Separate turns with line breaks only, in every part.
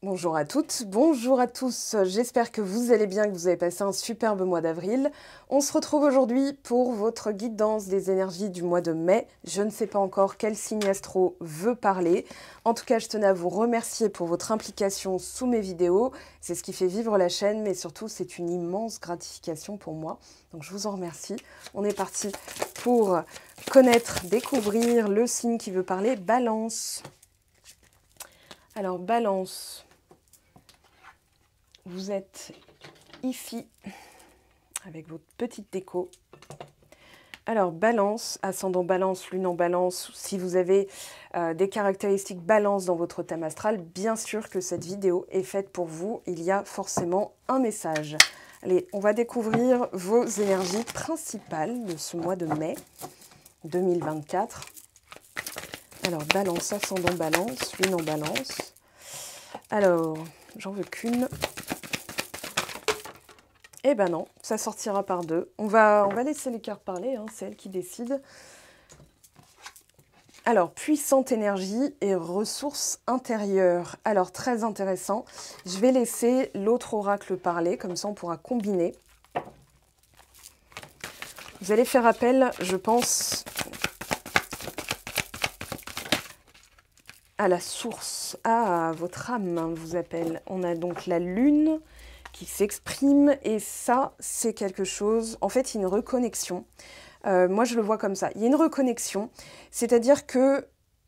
Bonjour à toutes, bonjour à tous, j'espère que vous allez bien, que vous avez passé un superbe mois d'avril. On se retrouve aujourd'hui pour votre guidance des énergies du mois de mai. Je ne sais pas encore quel signe astro veut parler. En tout cas, je tenais à vous remercier pour votre implication sous mes vidéos. C'est ce qui fait vivre la chaîne, mais surtout c'est une immense gratification pour moi. Donc je vous en remercie. On est parti pour connaître, découvrir le signe qui veut parler, Balance. Alors Balance. Vous êtes ici avec votre petite déco. Alors Balance, ascendant Balance, lune en Balance, si vous avez des caractéristiques Balance dans votre thème astral, bien sûr que cette vidéo est faite pour vous. Il y a forcément un message. Allez, on va découvrir vos énergies principales de ce mois de mai 2024. Alors Balance, ascendant Balance, lune en Balance. Alors, j'en veux qu'une. Eh ben non, ça sortira par deux. On va laisser les cœurs parler, hein, c'est elles qui décident. Alors, puissante énergie et ressources intérieures. Alors, très intéressant. Je vais laisser l'autre oracle parler, comme ça on pourra combiner. Vous allez faire appel, je pense, à la source, à votre âme, vous appelle. On a donc la lune qui s'exprime et ça, c'est quelque chose... En fait, il y a une reconnexion. Moi, je le vois comme ça. Il y a une reconnexion, c'est-à-dire que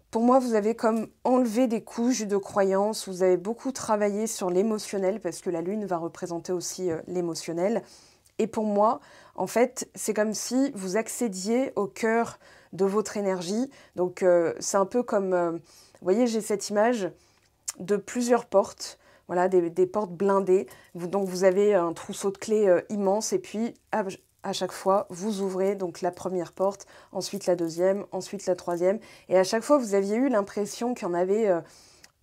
pour moi, vous avez comme enlevé des couches de croyances, vous avez beaucoup travaillé sur l'émotionnel parce que la lune va représenter aussi l'émotionnel. Et pour moi, en fait, c'est comme si vous accédiez au cœur de votre énergie. Donc, c'est un peu comme... vous voyez, j'ai cette image de plusieurs portes. Voilà, des portes blindées. Donc, vous avez un trousseau de clés immense. Et puis, à chaque fois, vous ouvrez donc la première porte, ensuite la deuxième, ensuite la troisième. Et à chaque fois, vous aviez eu l'impression qu'il y en avait...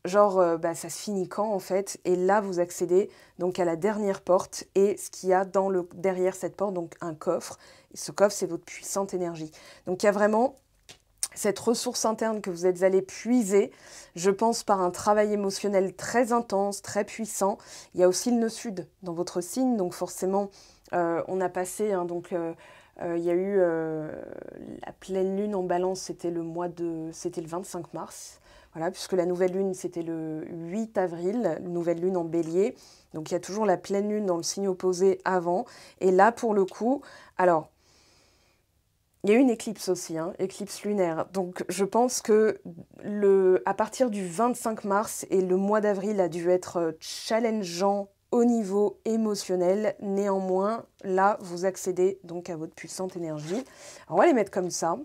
ça se finit quand en fait, et là vous accédez donc à la dernière porte et ce qu'il y a derrière cette porte, donc un coffre. Et ce coffre, c'est votre puissante énergie. Donc il y a vraiment cette ressource interne que vous êtes allé puiser, je pense par un travail émotionnel très intense, très puissant. Il y a aussi le nœud sud dans votre signe, donc forcément on a passé, hein, il y a eu la pleine lune en Balance, c'était le 25 mars. Voilà, puisque la nouvelle lune, c'était le 8 avril, nouvelle lune en Bélier. Donc, il y a toujours la pleine lune dans le signe opposé avant. Et là, pour le coup, alors, il y a eu une éclipse aussi, hein, éclipse lunaire. Donc, je pense que à partir du 25 mars et le mois d'avril a dû être challengeant au niveau émotionnel. Néanmoins, là, vous accédez donc à votre puissante énergie. Alors, on va les mettre comme ça.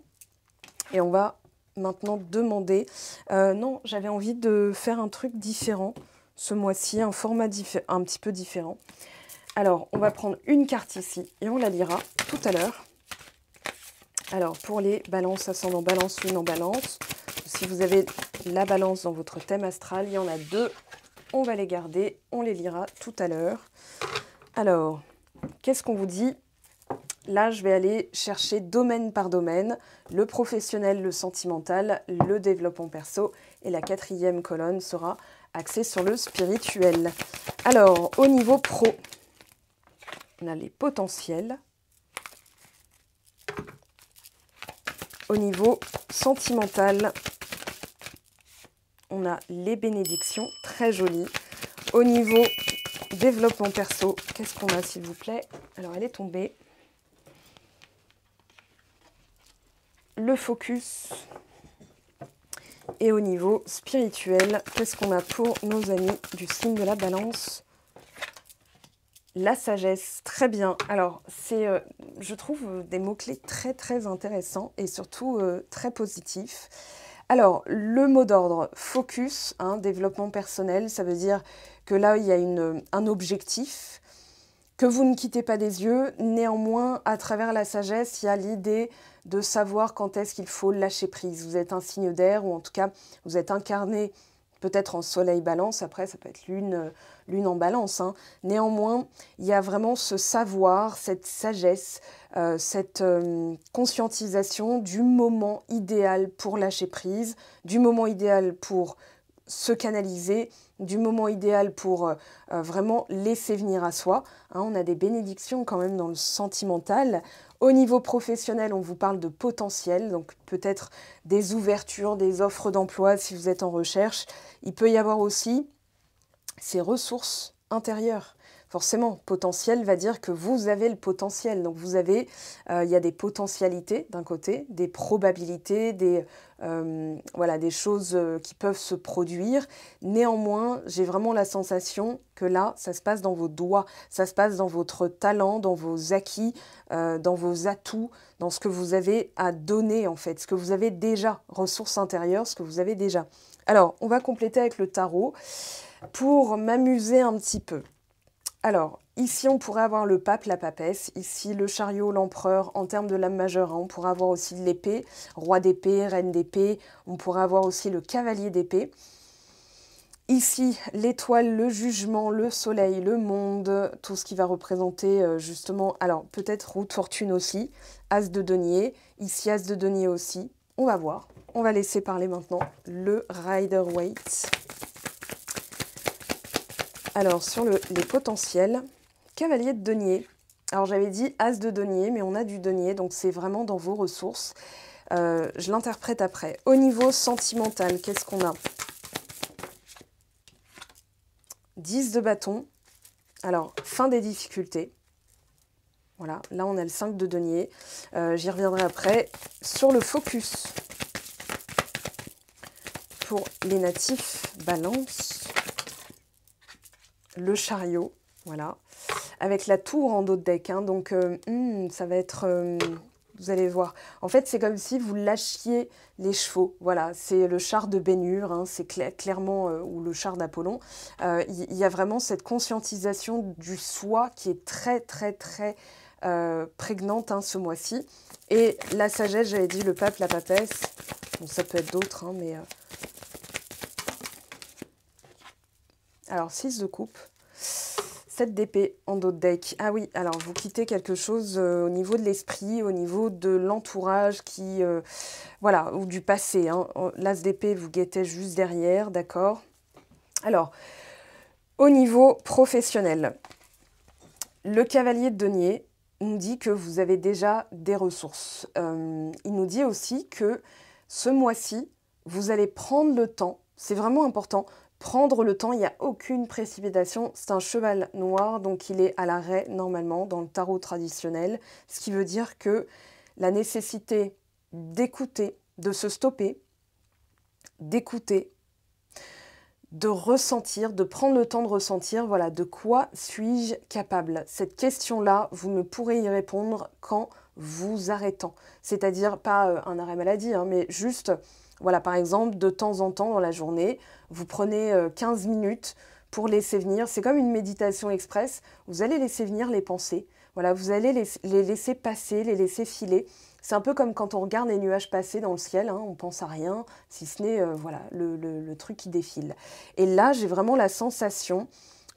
Et on va... maintenant demander. Non, j'avais envie de faire un truc différent ce mois-ci, un format un petit peu différent. Alors, on va prendre une carte ici et on la lira tout à l'heure. Alors, pour les balances, ascendant balance, lune en balance, si vous avez la balance dans votre thème astral, il y en a deux. On va les garder, on les lira tout à l'heure. Alors, qu'est-ce qu'on vous dit ? Là, je vais aller chercher domaine par domaine, le professionnel, le sentimental, le développement perso. Et la quatrième colonne sera axée sur le spirituel. Alors, au niveau pro, on a les potentiels. Au niveau sentimental, on a les bénédictions, très jolies. Au niveau développement perso, qu'est-ce qu'on a s'il vous plaît? Alors, elle est tombée. Le focus. Et au niveau spirituel, qu'est-ce qu'on a pour nos amis du signe de la balance? La sagesse, très bien. Alors, c'est, je trouve, des mots-clés très, très intéressants et surtout très positifs. Alors, le mot d'ordre, focus, hein, développement personnel, ça veut dire que là, il y a un objectif que vous ne quittez pas des yeux. Néanmoins, à travers la sagesse, il y a l'idée de savoir quand est-ce qu'il faut lâcher prise. Vous êtes un signe d'air, ou en tout cas, vous êtes incarné peut-être en soleil balance, après ça peut être lune en balance. Hein. Néanmoins, il y a vraiment ce savoir, cette sagesse, cette conscientisation du moment idéal pour lâcher prise, du moment idéal pour se canaliser, du moment idéal pour vraiment laisser venir à soi. Hein, on a des bénédictions quand même dans le sentimental. Au niveau professionnel, on vous parle de potentiel, donc peut-être des ouvertures, des offres d'emploi si vous êtes en recherche. Il peut y avoir aussi ces ressources intérieures. Forcément, potentiel va dire que vous avez le potentiel. Donc vous avez, il y a des potentialités d'un côté, des probabilités, voilà, des choses qui peuvent se produire. Néanmoins, j'ai vraiment la sensation que là, ça se passe dans vos doigts, ça se passe dans votre talent, dans vos acquis, dans vos atouts, dans ce que vous avez à donner en fait, ce que vous avez déjà, ressources intérieures, ce que vous avez déjà. Alors, on va compléter avec le tarot pour m'amuser un petit peu. Alors, ici, on pourrait avoir le pape, la papesse. Ici, le chariot, l'empereur, en termes de lame majeure. Hein, on pourrait avoir aussi l'épée, roi d'épée, reine d'épée. On pourrait avoir aussi le cavalier d'épée. Ici, l'étoile, le jugement, le soleil, le monde, tout ce qui va représenter justement... Alors, peut-être roue de fortune aussi. As de denier. Ici, as de denier aussi. On va voir. On va laisser parler maintenant le Rider-Waite. Alors, sur les potentiels, cavalier de denier. Alors, j'avais dit as de denier, mais on a du denier, donc c'est vraiment dans vos ressources. Je l'interprète après. Au niveau sentimental, qu'est-ce qu'on a? 10 de bâton. Alors, fin des difficultés. Voilà, là, on a le 5 de denier. J'y reviendrai après. Sur le focus, pour les natifs, balance. Le chariot, voilà, avec la tour en dos de deck, hein, donc ça va être, vous allez voir, en fait c'est comme si vous lâchiez les chevaux, voilà, c'est le char de Bénur, hein, c'est clairement, ou le char d'Apollon, il y a vraiment cette conscientisation du soi qui est très très très prégnante hein, ce mois-ci, et la sagesse, j'avais dit le pape, la papesse, bon ça peut être d'autres, hein, mais... Alors, 6 de coupe, 7 d'épée en dos de deck. Ah oui, alors vous quittez quelque chose au niveau de l'esprit, au niveau de l'entourage qui... voilà, ou du passé. Hein. L'as d'épée, vous guettez juste derrière, d'accord? Alors, au niveau professionnel, le cavalier de denier nous dit que vous avez déjà des ressources. Il nous dit aussi que ce mois-ci, vous allez prendre le temps, c'est vraiment important, prendre le temps, il n'y a aucune précipitation. C'est un cheval noir, donc il est à l'arrêt normalement dans le tarot traditionnel. Ce qui veut dire que la nécessité d'écouter, de se stopper, d'écouter, de ressentir, de prendre le temps de ressentir, voilà, de quoi suis-je capable? Cette question-là, vous ne pourrez y répondre qu'en vous arrêtant. C'est-à-dire, pas un arrêt maladie, hein, mais juste... Voilà, par exemple, de temps en temps dans la journée, vous prenez 15 minutes pour laisser venir. C'est comme une méditation express. Vous allez laisser venir les pensées. Voilà, vous allez les laisser passer, les laisser filer. C'est un peu comme quand on regarde les nuages passer dans le ciel. Hein, on pense à rien, si ce n'est voilà, le truc qui défile. Et là, j'ai vraiment la sensation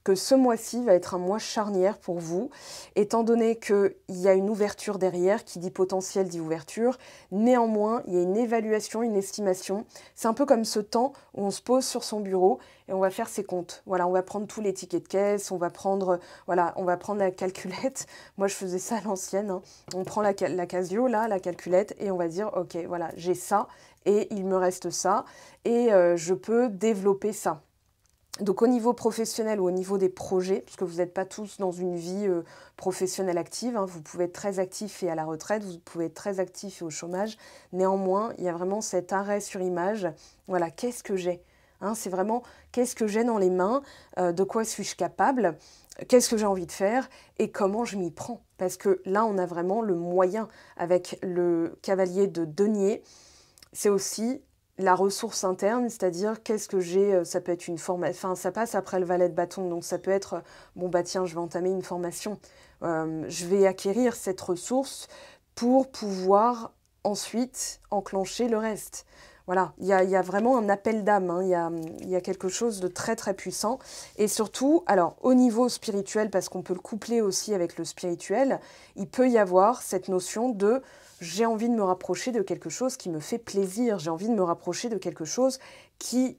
que ce mois-ci va être un mois charnière pour vous, étant donné qu'il y a une ouverture derrière, qui dit potentiel dit ouverture. Néanmoins, il y a une évaluation, une estimation. C'est un peu comme ce temps où on se pose sur son bureau et on va faire ses comptes. Voilà, on va prendre tous les tickets de caisse, on va prendre, voilà, on va prendre la calculette. Moi, je faisais ça à l'ancienne. Hein. On prend la Casio, là, la calculette, et on va dire, ok, voilà, j'ai ça, et il me reste ça, et je peux développer ça. Donc au niveau professionnel ou au niveau des projets, puisque vous n'êtes pas tous dans une vie professionnelle active, hein, vous pouvez être très actif et à la retraite, vous pouvez être très actif et au chômage. Néanmoins, il y a vraiment cet arrêt sur image. Voilà, qu'est-ce que j'ai hein, c'est vraiment qu'est-ce que j'ai dans les mains, de quoi suis-je capable, qu'est-ce que j'ai envie de faire et comment je m'y prends. Parce que là, on a vraiment le moyen avec le cavalier de denier. C'est aussi... la ressource interne, c'est-à-dire qu'est-ce que j'ai, ça peut être une formation, enfin ça passe après le valet de bâton, donc ça peut être, bon bah tiens, je vais entamer une formation, je vais acquérir cette ressource pour pouvoir ensuite enclencher le reste. Voilà, il y a vraiment un appel d'âme, hein, il y a quelque chose de très très puissant. Et surtout, alors au niveau spirituel, parce qu'on peut le coupler aussi avec le spirituel, il peut y avoir cette notion de j'ai envie de me rapprocher de quelque chose qui me fait plaisir, j'ai envie de me rapprocher de quelque chose qui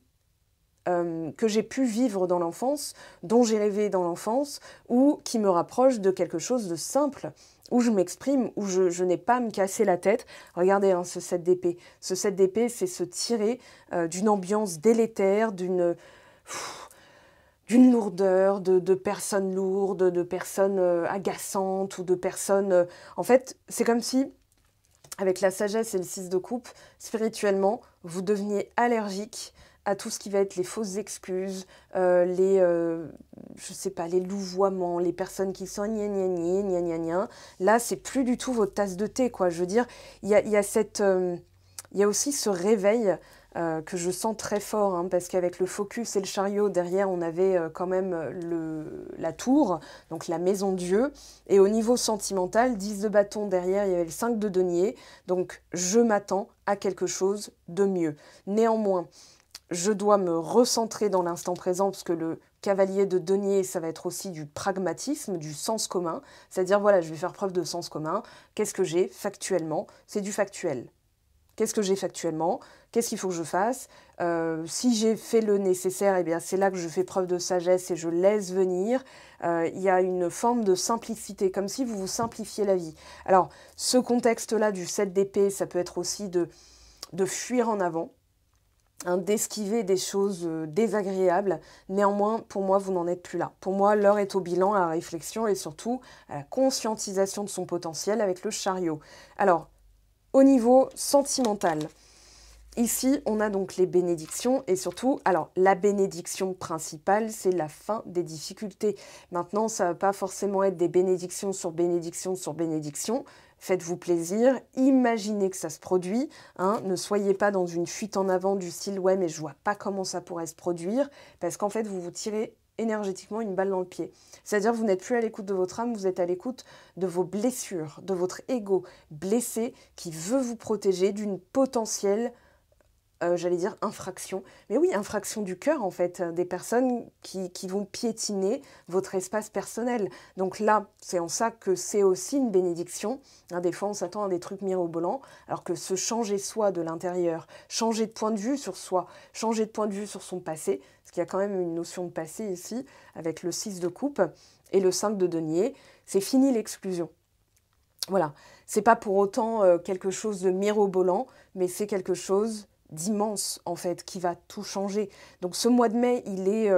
que j'ai pu vivre dans l'enfance, dont j'ai rêvé dans l'enfance, ou qui me rapproche de quelque chose de simple, où je m'exprime, où je n'ai pas à me casser la tête. Regardez hein, ce 7 d'épée. Ce 7 d'épée, c'est se tirer d'une ambiance délétère, d'une lourdeur, de personnes lourdes, de personnes agaçantes ou de personnes... En fait, c'est comme si, avec la sagesse et le 6 de coupe, spirituellement, vous deveniez allergique à tout ce qui va être les fausses excuses, je sais pas, les louvoiements, les personnes qui sont gna gna gna gna gna gna. Là, c'est plus du tout votre tasse de thé, quoi. Je veux dire, il y a aussi ce réveil que je sens très fort, hein, parce qu'avec le focus et le chariot, derrière, on avait quand même la tour, donc la maison Dieu. Et au niveau sentimental, 10 de bâton, derrière, il y avait le 5 de denier. Donc, je m'attends à quelque chose de mieux. Néanmoins, je dois me recentrer dans l'instant présent, parce que le cavalier de denier, ça va être aussi du pragmatisme, du sens commun. C'est-à-dire, voilà, je vais faire preuve de sens commun. Qu'est-ce que j'ai factuellement? C'est du factuel. Qu'est-ce que j'ai factuellement? Qu'est-ce qu'il faut que je fasse? Si j'ai fait le nécessaire, eh bien, c'est là que je fais preuve de sagesse et je laisse venir. Il y a une forme de simplicité, comme si vous vous simplifiez la vie. Alors, ce contexte-là du 7 d'épée, ça peut être aussi de fuir en avant, hein, d'esquiver des choses désagréables. Néanmoins, pour moi, vous n'en êtes plus là. Pour moi, l'heure est au bilan, à la réflexion et surtout à la conscientisation de son potentiel avec le chariot. Alors, au niveau sentimental, ici, on a donc les bénédictions et surtout, alors la bénédiction principale, c'est la fin des difficultés. Maintenant, ça ne va pas forcément être des bénédictions sur bénédictions sur bénédictions. Faites-vous plaisir, imaginez que ça se produit, hein, ne soyez pas dans une fuite en avant du style « ouais, mais je vois pas comment ça pourrait se produire », parce qu'en fait, vous vous tirez énergétiquement une balle dans le pied. C'est-à-dire vous n'êtes plus à l'écoute de votre âme, vous êtes à l'écoute de vos blessures, de votre ego blessé qui veut vous protéger d'une potentielle j'allais dire infraction. Mais oui, infraction du cœur, en fait, des personnes qui vont piétiner votre espace personnel. Donc là, c'est en ça que c'est aussi une bénédiction. Hein, des fois, on s'attend à des trucs mirobolants, alors que se changer soi de l'intérieur, changer de point de vue sur soi, changer de point de vue sur son passé, parce qu'il y a quand même une notion de passé ici, avec le 6 de coupe et le 5 de denier, c'est fini l'exclusion. Voilà, c'est pas pour autant quelque chose de mirobolant, mais c'est quelque chose d'immense, en fait, qui va tout changer. Donc ce mois de mai, il est,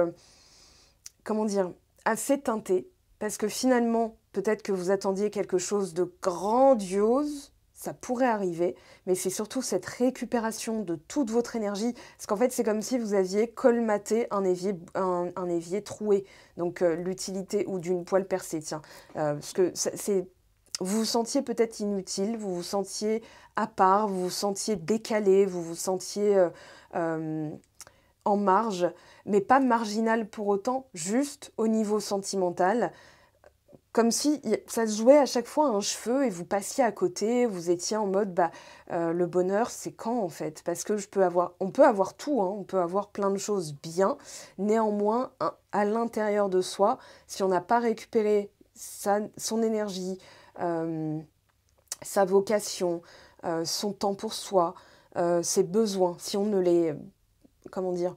comment dire, assez teinté, parce que finalement, peut-être que vous attendiez quelque chose de grandiose, ça pourrait arriver, mais c'est surtout cette récupération de toute votre énergie, parce qu'en fait, c'est comme si vous aviez colmaté un évier troué, donc l'utilité, ou d'une poêle percée, tiens, parce que c'est... Vous vous sentiez peut-être inutile, vous vous sentiez à part, vous vous sentiez décalé, vous vous sentiez en marge, mais pas marginal pour autant, juste au niveau sentimental, comme si ça se jouait à chaque fois un cheveu et vous passiez à côté, vous étiez en mode le bonheur c'est quand en fait? Parce que on peut avoir tout, hein, on peut avoir plein de choses bien, néanmoins à l'intérieur de soi, si on n'a pas récupéré son énergie, sa vocation, son temps pour soi, ses besoins, si on ne les... comment dire,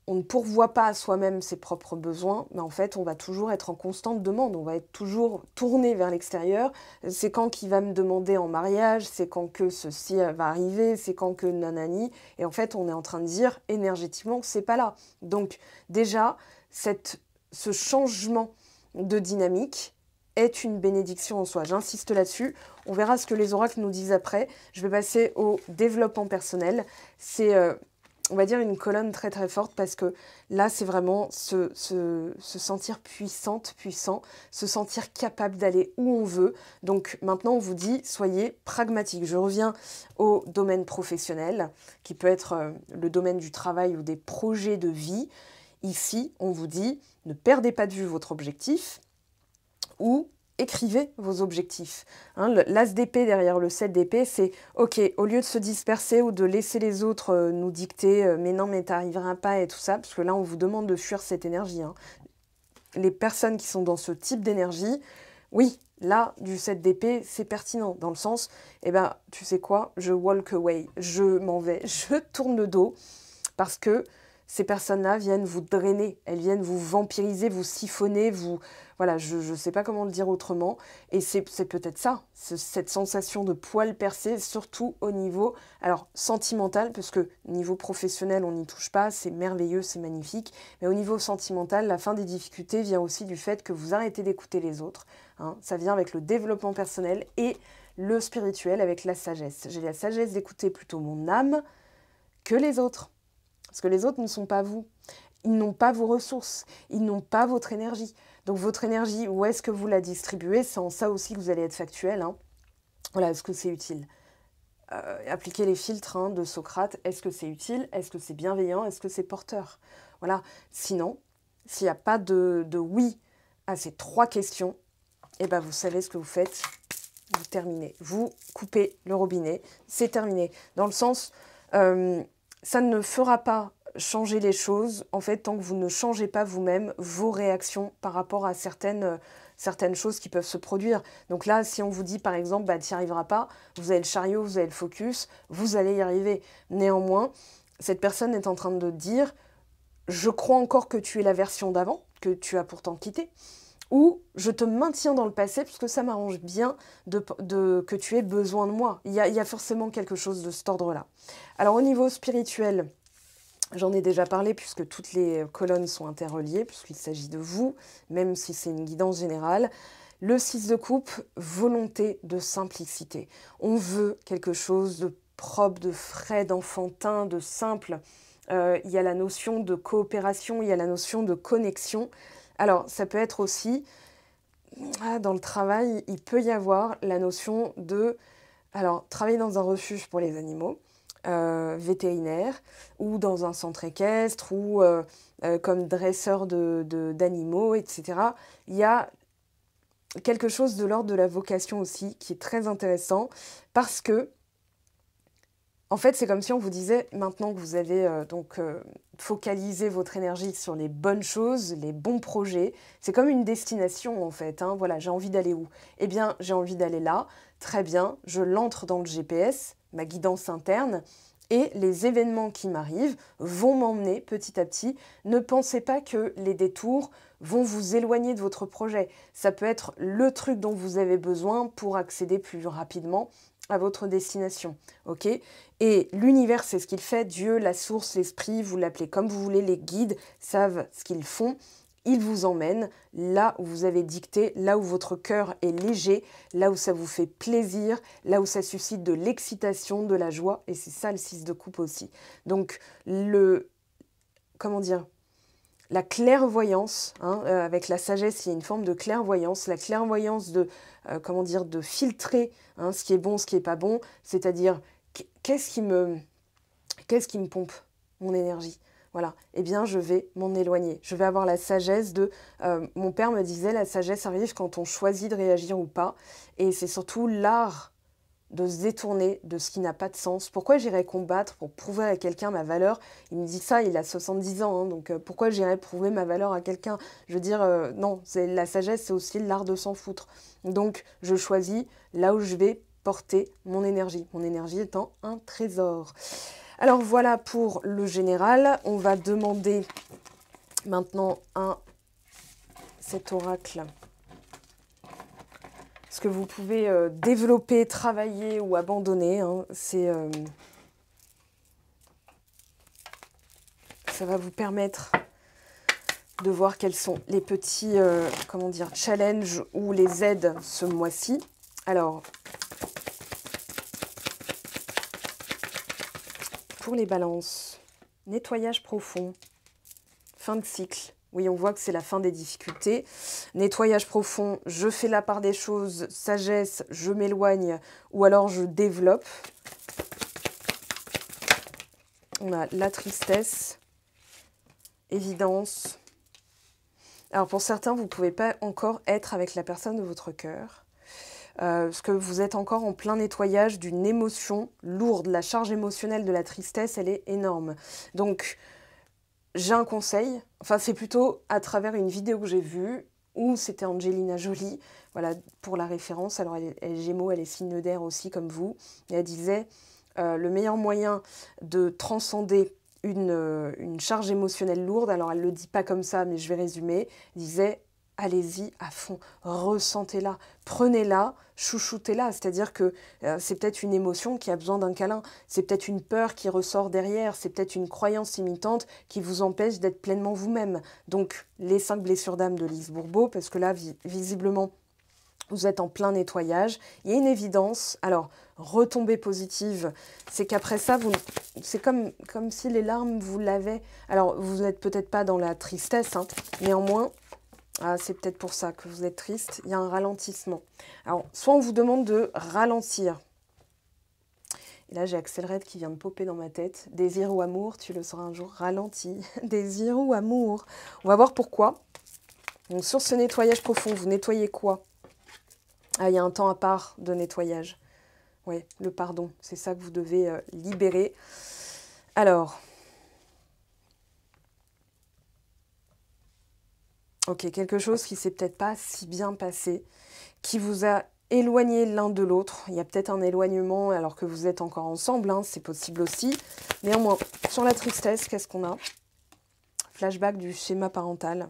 on ne pourvoit pas à soi-même ses propres besoins, mais en fait, on va toujours être en constante demande, on va être toujours tourné vers l'extérieur. C'est quand qu'il va me demander en mariage, c'est quand que ceci va arriver, c'est quand que nanani. Et en fait, on est en train de dire énergétiquement, c'est pas là. Donc déjà, ce changement de dynamique est une bénédiction en soi. J'insiste là-dessus. On verra ce que les oracles nous disent après. Je vais passer au développement personnel. C'est, on va dire, une colonne très très forte parce que là, c'est vraiment se sentir puissante, puissant, se sentir capable d'aller où on veut. Donc maintenant, on vous dit, soyez pragmatique. Je reviens au domaine professionnel, qui peut être le domaine du travail ou des projets de vie. Ici, on vous dit, ne perdez pas de vue votre objectif, ou écrivez vos objectifs. Hein, l'as d'épée derrière le 7 d'épée, c'est ok, au lieu de se disperser ou de laisser les autres nous dicter mais non, mais t'arriveras pas et tout ça, parce que là, on vous demande de fuir cette énergie. Hein. Les personnes qui sont dans ce type d'énergie, oui, là, du 7 d'épée, c'est pertinent, dans le sens, eh ben, tu sais quoi, je walk away, je m'en vais, je tourne le dos, parce que ces personnes-là viennent vous drainer, elles viennent vous vampiriser, vous siphonner, vous... Voilà, je ne sais pas comment le dire autrement. Et c'est peut-être ça, cette sensation de poil percé, surtout au niveau, alors sentimental, parce que niveau professionnel, on n'y touche pas, c'est merveilleux, c'est magnifique. Mais au niveau sentimental, la fin des difficultés vient aussi du fait que vous arrêtez d'écouter les autres. Hein. Ça vient avec le développement personnel et le spirituel avec la sagesse. J'ai la sagesse d'écouter plutôt mon âme que les autres. Parce que les autres ne sont pas vous. Ils n'ont pas vos ressources. Ils n'ont pas votre énergie. Donc votre énergie, où est-ce que vous la distribuez? C'est en ça aussi que vous allez être factuel. Hein. Voilà, est-ce que c'est utile? Appliquer les filtres hein, de Socrate. Est-ce que c'est utile? Est-ce que c'est bienveillant? Est-ce que c'est porteur? Voilà. Sinon, s'il n'y a pas de oui à ces 3 questions, eh ben vous savez ce que vous faites. Vous terminez. Vous coupez le robinet. C'est terminé. Dans le sens... ça ne fera pas changer les choses, en fait, tant que vous ne changez pas vous-même vos réactions par rapport à certaines choses qui peuvent se produire. Donc là, si on vous dit, par exemple, bah, tu n'y arriveras pas, vous avez le chariot, vous avez le focus, vous allez y arriver. Néanmoins, cette personne est en train de dire, je crois encore que tu es la version d'avant, que tu as pourtant quitté, ou je te maintiens dans le passé parce que ça m'arrange bien que tu aies besoin de moi. Il y a forcément quelque chose de cet ordre-là. Alors au niveau spirituel, j'en ai déjà parlé puisque toutes les colonnes sont interreliées, puisqu'il s'agit de vous, même si c'est une guidance générale. Le 6 de coupe, volonté de simplicité. On veut quelque chose de propre, de frais, d'enfantin, de simple. Il y a la notion de coopération, il y a la notion de connexion. Alors, ça peut être aussi, dans le travail, il peut y avoir la notion de, alors, travailler dans un refuge pour les animaux, vétérinaire, ou dans un centre équestre, ou comme dresseur d'animaux, etc. Il y a quelque chose de l'ordre de la vocation aussi, qui est très intéressant, parce que, en fait, c'est comme si on vous disait, maintenant que vous avez focalisé votre énergie sur les bonnes choses, les bons projets, c'est comme une destination en fait. Hein. Voilà, j'ai envie d'aller où? Eh bien, j'ai envie d'aller là. Très bien, je l'entre dans le GPS, ma guidance interne, et les événements qui m'arrivent vont m'emmener petit à petit. Ne pensez pas que les détours vont vous éloigner de votre projet. Ça peut être le truc dont vous avez besoin pour accéder plus rapidement à votre destination, ok? Et l'univers, c'est ce qu'il fait. Dieu, la source, l'esprit, vous l'appelez comme vous voulez, les guides savent ce qu'ils font. Ils vous emmènent là où vous avez dicté, là où votre cœur est léger, là où ça vous fait plaisir, là où ça suscite de l'excitation, de la joie. Et c'est ça le 6 de coupe aussi. Donc, la clairvoyance, hein, avec la sagesse, il y a une forme de clairvoyance. La clairvoyance de filtrer hein, ce qui est bon, ce qui n'est pas bon. C'est-à-dire, qu'est-ce qui me pompe mon énergie? Voilà, eh bien, je vais m'en éloigner. Je vais avoir la sagesse de... mon père me disait, la sagesse arrive quand on choisit de réagir ou pas. Et c'est surtout l'art de se détourner de ce qui n'a pas de sens. Pourquoi j'irais combattre pour prouver à quelqu'un ma valeur? Il me dit ça, il a 70 ans, hein, donc pourquoi j'irais prouver ma valeur à quelqu'un? Je veux dire, non, la sagesse, c'est aussi l'art de s'en foutre. Donc, je choisis là où je vais porter mon énergie étant un trésor. Alors voilà pour le général. On va demander maintenant cet oracle ce que vous pouvez développer, travailler ou abandonner. Hein. Ça va vous permettre de voir quels sont les petits challenges ou les aides ce mois-ci. Alors, pour les balances, nettoyage profond, fin de cycle. Oui, on voit que c'est la fin des difficultés. Nettoyage profond, je fais la part des choses. Sagesse, je m'éloigne ou alors je développe. On a la tristesse, évidence. Alors pour certains, vous ne pouvez pas encore être avec la personne de votre cœur. Parce que vous êtes encore en plein nettoyage d'une émotion lourde. La charge émotionnelle de la tristesse, elle est énorme. Donc, j'ai un conseil, enfin c'est plutôt à travers une vidéo que j'ai vue, où c'était Angelina Jolie, voilà, pour la référence. Alors elle est Gémeaux, elle est signe d'air aussi comme vous. Et elle disait, le meilleur moyen de transcender une charge émotionnelle lourde. Alors, elle ne le dit pas comme ça, mais je vais résumer. Elle disait, allez-y à fond, ressentez-la, prenez-la, chouchoutez-la. C'est-à-dire que c'est peut-être une émotion qui a besoin d'un câlin, c'est peut-être une peur qui ressort derrière, c'est peut-être une croyance limitante qui vous empêche d'être pleinement vous-même. Donc, les 5 blessures d'âme de Lise Bourbeau, parce que là, visiblement, vous êtes en plein nettoyage. Il y a une évidence. Alors, retombée positive, c'est qu'après ça, c'est comme si les larmes vous lavaient. Alors, vous n'êtes peut-être pas dans la tristesse, hein, néanmoins, c'est peut-être pour ça que vous êtes triste. Il y a un ralentissement. Alors, soit on vous demande de ralentir. Et là, j'ai Axelred qui vient de popper dans ma tête. Désir ou amour, tu le sauras un jour. Ralenti. Désir ou amour. On va voir pourquoi. Donc, sur ce nettoyage profond, vous nettoyez quoi? Ah, il y a un temps à part de nettoyage. Oui, le pardon, c'est ça que vous devez libérer. Alors, ok, quelque chose qui s'est peut-être pas si bien passé, qui vous a éloigné l'un de l'autre. Il y a peut-être un éloignement alors que vous êtes encore ensemble, hein, c'est possible aussi. Néanmoins, sur la tristesse, qu'est-ce qu'on a? Flashback du schéma parental.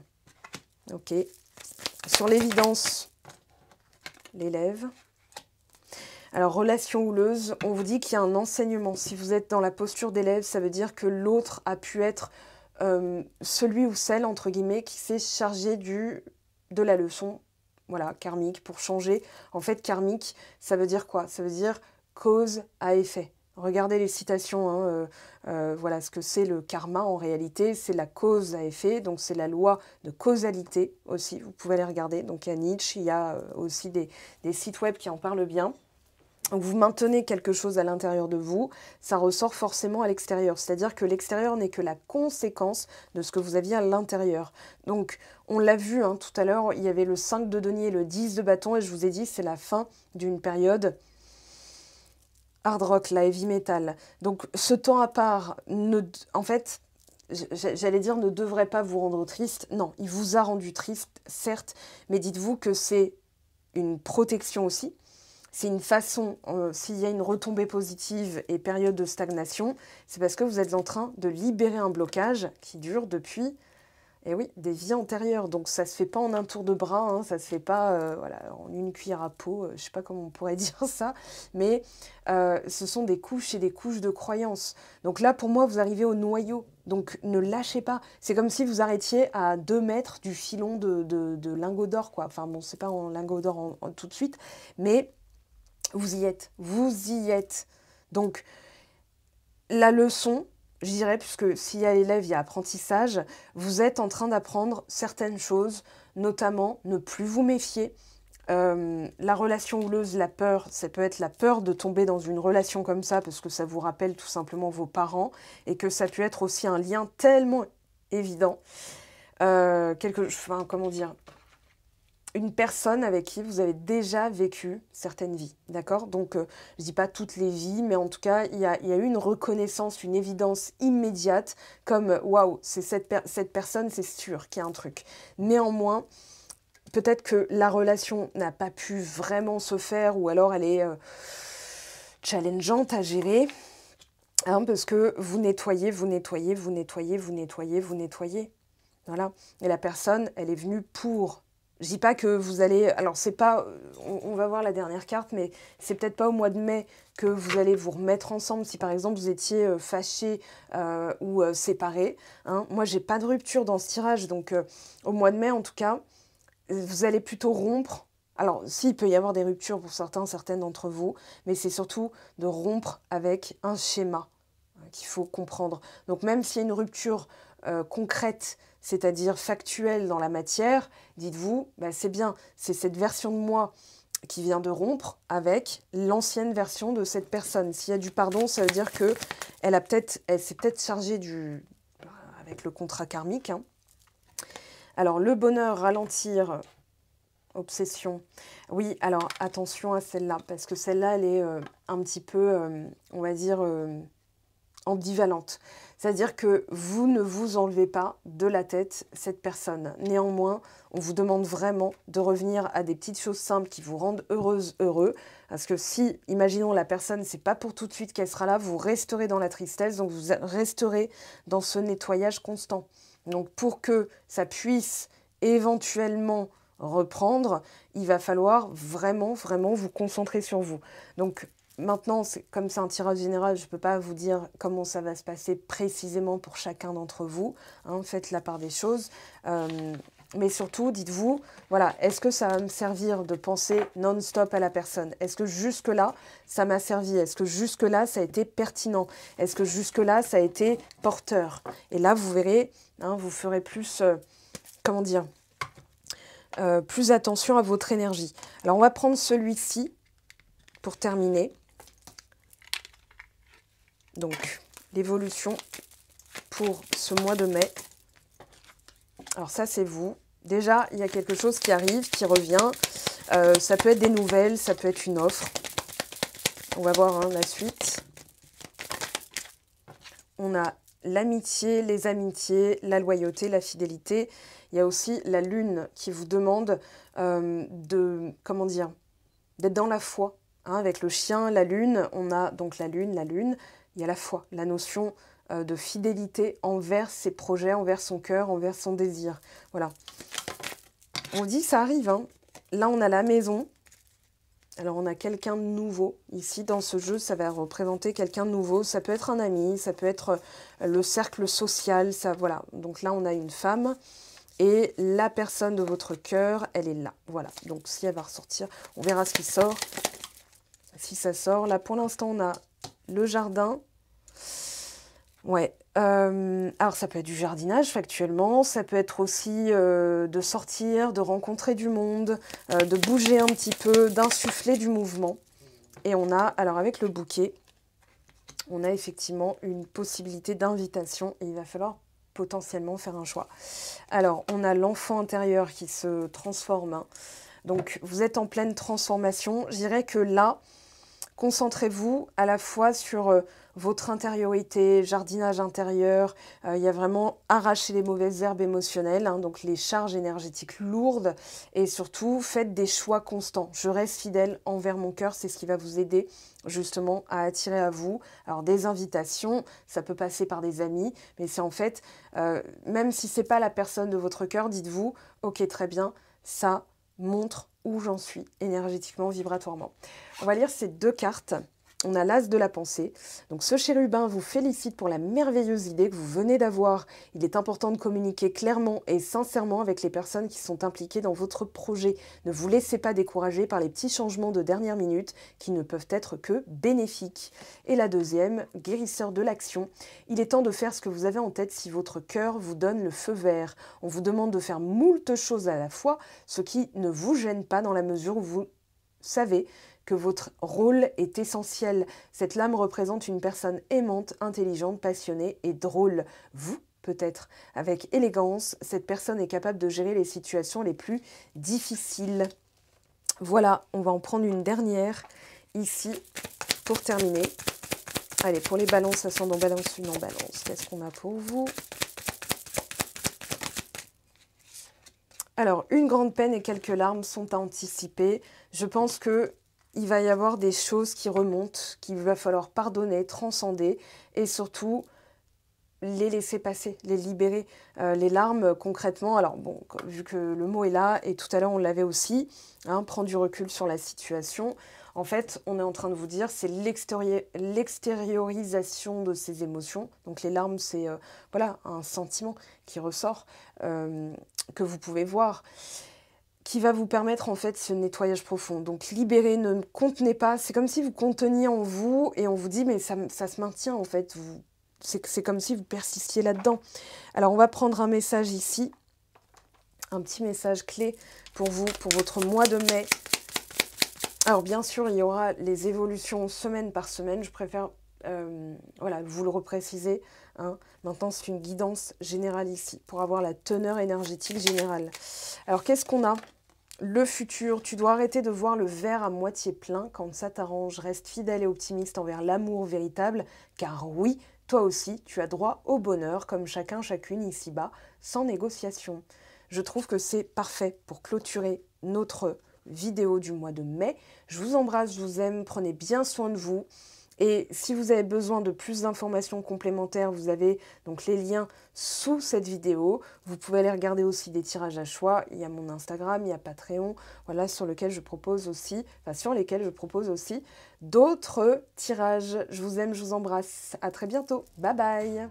Ok. Sur l'évidence, l'élève. Alors, relation houleuse, on vous dit qu'il y a un enseignement. Si vous êtes dans la posture d'élève, ça veut dire que l'autre a pu être celui ou celle, entre guillemets, qui s'est chargé de la leçon, voilà, karmique, pour changer. En fait, karmique, ça veut dire quoi? Ça veut dire cause à effet. Regardez les citations, hein, voilà ce que c'est le karma en réalité, c'est la cause à effet, donc c'est la loi de causalité aussi, vous pouvez aller regarder. Donc il y a Nietzsche, il y a aussi des sites web qui en parlent bien. Donc vous maintenez quelque chose à l'intérieur de vous, ça ressort forcément à l'extérieur. C'est-à-dire que l'extérieur n'est que la conséquence de ce que vous aviez à l'intérieur. Donc on l'a vu hein, tout à l'heure, il y avait le 5 de denier, le 10 de bâton, et je vous ai dit c'est la fin d'une période hard rock, la heavy metal. Donc ce temps à part, en fait, j'allais dire ne devrait pas vous rendre triste. Non, il vous a rendu triste, certes, mais dites-vous que c'est une protection aussi. C'est une façon, s'il y a une retombée positive et période de stagnation, c'est parce que vous êtes en train de libérer un blocage qui dure depuis, eh oui, des vies antérieures. Donc ça ne se fait pas en un tour de bras, hein, ça ne se fait pas voilà, en une cuillère à peau, je ne sais pas comment on pourrait dire ça, mais ce sont des couches et des couches de croyances. Donc là, pour moi, vous arrivez au noyau, donc ne lâchez pas. C'est comme si vous arrêtiez à 2 mètres du filon de lingots d'or, quoi. Enfin bon, c'est pas en lingots d'or tout de suite, mais vous y êtes, vous y êtes. Donc, la leçon, je dirais, puisque s'il y a élève, il y a apprentissage, vous êtes en train d'apprendre certaines choses, notamment ne plus vous méfier. La relation houleuse, la peur, ça peut être la peur de tomber dans une relation comme ça, parce que ça vous rappelle tout simplement vos parents, et que ça peut être aussi un lien tellement évident. Comment dire, une personne avec qui vous avez déjà vécu certaines vies, d'accord? Donc, je ne dis pas toutes les vies, mais en tout cas, il y a eu une reconnaissance, une évidence immédiate, comme « waouh, c'est cette personne, c'est sûr qu'il y a un truc ». Néanmoins, peut-être que la relation n'a pas pu vraiment se faire, ou alors elle est challengeante à gérer, hein, parce que vous nettoyez, vous nettoyez, vous nettoyez, vous nettoyez, vous nettoyez. Voilà. Et la personne, elle est venue pour... Je dis pas que vous allez... Alors, c'est pas... On va voir la dernière carte, mais c'est peut-être pas au mois de mai que vous allez vous remettre ensemble. Si, par exemple, vous étiez fâchés ou séparés. Hein. Moi, j'ai pas de rupture dans ce tirage. Donc, au mois de mai, en tout cas, vous allez plutôt rompre. Alors, s'il peut y avoir des ruptures pour certaines d'entre vous, mais c'est surtout de rompre avec un schéma qu'il faut comprendre. Donc, même s'il y a une rupture concrète, c'est-à-dire factuelle dans la matière, dites-vous, bah, c'est bien, c'est cette version de moi qui vient de rompre avec l'ancienne version de cette personne. S'il y a du pardon, ça veut dire que elle s'est peut-être chargée avec le contrat karmique. Hein. Alors, le bonheur, ralentir, obsession. Oui, alors attention à celle-là, parce que celle-là, elle est un petit peu, on va dire, ambivalente. C'est-à-dire que vous ne vous enlevez pas de la tête cette personne. Néanmoins, on vous demande vraiment de revenir à des petites choses simples qui vous rendent heureuse, heureux. Parce que si, imaginons, la personne, c'est pas pour tout de suite qu'elle sera là, vous resterez dans la tristesse, donc vous resterez dans ce nettoyage constant. Donc pour que ça puisse éventuellement reprendre, il va falloir vraiment, vraiment vous concentrer sur vous. Donc maintenant, comme c'est un tirage général, je ne peux pas vous dire comment ça va se passer précisément pour chacun d'entre vous. Hein, faites la part des choses. Mais surtout, dites-vous, voilà, est-ce que ça va me servir de penser non-stop à la personne? Est-ce que jusque-là, ça m'a servi? Est-ce que jusque-là, ça a été pertinent? Est-ce que jusque-là, ça a été porteur? Et là, vous verrez, hein, vous ferez plus, comment dire, plus attention à votre énergie. Alors, on va prendre celui-ci pour terminer. Donc, l'évolution pour ce mois de mai. Alors ça, c'est vous. Déjà, il y a quelque chose qui arrive, qui revient. Ça peut être des nouvelles, ça peut être une offre. On va voir hein, la suite. On a l'amitié, les amitiés, la loyauté, la fidélité. Il y a aussi la lune qui vous demande comment dire, d'être dans la foi. Hein, avec le chien, la lune, on a donc la lune. Il y a la foi, la notion de fidélité envers ses projets, envers son cœur, envers son désir. Voilà. On dit que ça arrive. Hein. Là, on a la maison. Alors, on a quelqu'un de nouveau. Ici, dans ce jeu, ça va représenter quelqu'un de nouveau. Ça peut être un ami, ça peut être le cercle social. Ça, voilà. Donc là, on a une femme. Et la personne de votre cœur, elle est là. Voilà. Donc, si elle va ressortir, on verra ce qui sort. Si ça sort. Là, pour l'instant, on a le jardin. Ouais. Alors, ça peut être du jardinage, factuellement. Ça peut être aussi de sortir, de rencontrer du monde, de bouger un petit peu, d'insuffler du mouvement. Et on a, alors avec le bouquet, on a effectivement une possibilité d'invitation. Et il va falloir potentiellement faire un choix. Alors, on a l'enfant intérieur qui se transforme. Hein. Donc, vous êtes en pleine transformation. Je dirais que là, concentrez-vous à la fois sur votre intériorité, jardinage intérieur. Il y a vraiment arracher les mauvaises herbes émotionnelles, hein, donc les charges énergétiques lourdes. Et surtout, faites des choix constants. Je reste fidèle envers mon cœur, c'est ce qui va vous aider justement à attirer à vous. Alors des invitations, ça peut passer par des amis, mais c'est en fait, même si ce n'est pas la personne de votre cœur, dites-vous, ok, très bien, ça montre où j'en suis énergétiquement, vibratoirement. On va lire ces deux cartes. On a l'as de la pensée. Donc ce chérubin vous félicite pour la merveilleuse idée que vous venez d'avoir. Il est important de communiquer clairement et sincèrement avec les personnes qui sont impliquées dans votre projet. Ne vous laissez pas décourager par les petits changements de dernière minute qui ne peuvent être que bénéfiques. Et la deuxième, guérisseur de l'action. Il est temps de faire ce que vous avez en tête si votre cœur vous donne le feu vert. On vous demande de faire moult choses à la fois, ce qui ne vous gêne pas dans la mesure où vous savez que votre rôle est essentiel. Cette lame représente une personne aimante, intelligente, passionnée et drôle. Vous, peut-être. Avec élégance, cette personne est capable de gérer les situations les plus difficiles. Voilà, on va en prendre une dernière ici pour terminer. Allez, pour les balances, ascendant balance, lune en balance. Qu'est-ce qu'on a pour vous? Alors, une grande peine et quelques larmes sont à anticiper. Je pense que il va y avoir des choses qui remontent, qu'il va falloir pardonner, transcender et surtout les laisser passer, les libérer. Les larmes, concrètement, alors bon, vu que le mot est là, et tout à l'heure on l'avait aussi, hein, prendre du recul sur la situation. En fait, on est en train de vous dire, c'est l'extériorisation de ces émotions. Donc les larmes, c'est voilà, un sentiment qui ressort, que vous pouvez voir, qui va vous permettre en fait ce nettoyage profond. Donc libérer, ne contenez pas, c'est comme si vous conteniez en vous et on vous dit mais ça se maintient en fait, c'est comme si vous persistiez là-dedans. Alors on va prendre un message ici, un petit message clé pour vous, pour votre mois de mai. Alors bien sûr il y aura les évolutions semaine par semaine, je préfère voilà, vous le repréciser. Hein. Maintenant c'est une guidance générale ici, pour avoir la teneur énergétique générale. Alors qu'est-ce qu'on a ? Le futur, tu dois arrêter de voir le verre à moitié plein quand ça t'arrange. Reste fidèle et optimiste envers l'amour véritable, car oui, toi aussi, tu as droit au bonheur, comme chacun, chacune ici-bas, sans négociation. Je trouve que c'est parfait pour clôturer notre vidéo du mois de mai. Je vous embrasse, je vous aime, prenez bien soin de vous. Et si vous avez besoin de plus d'informations complémentaires, vous avez donc les liens sous cette vidéo. Vous pouvez aller regarder aussi des tirages à choix. Il y a mon Instagram, il y a Patreon, voilà, sur lesquels je propose aussi d'autres tirages. Je vous aime, je vous embrasse. À très bientôt. Bye bye.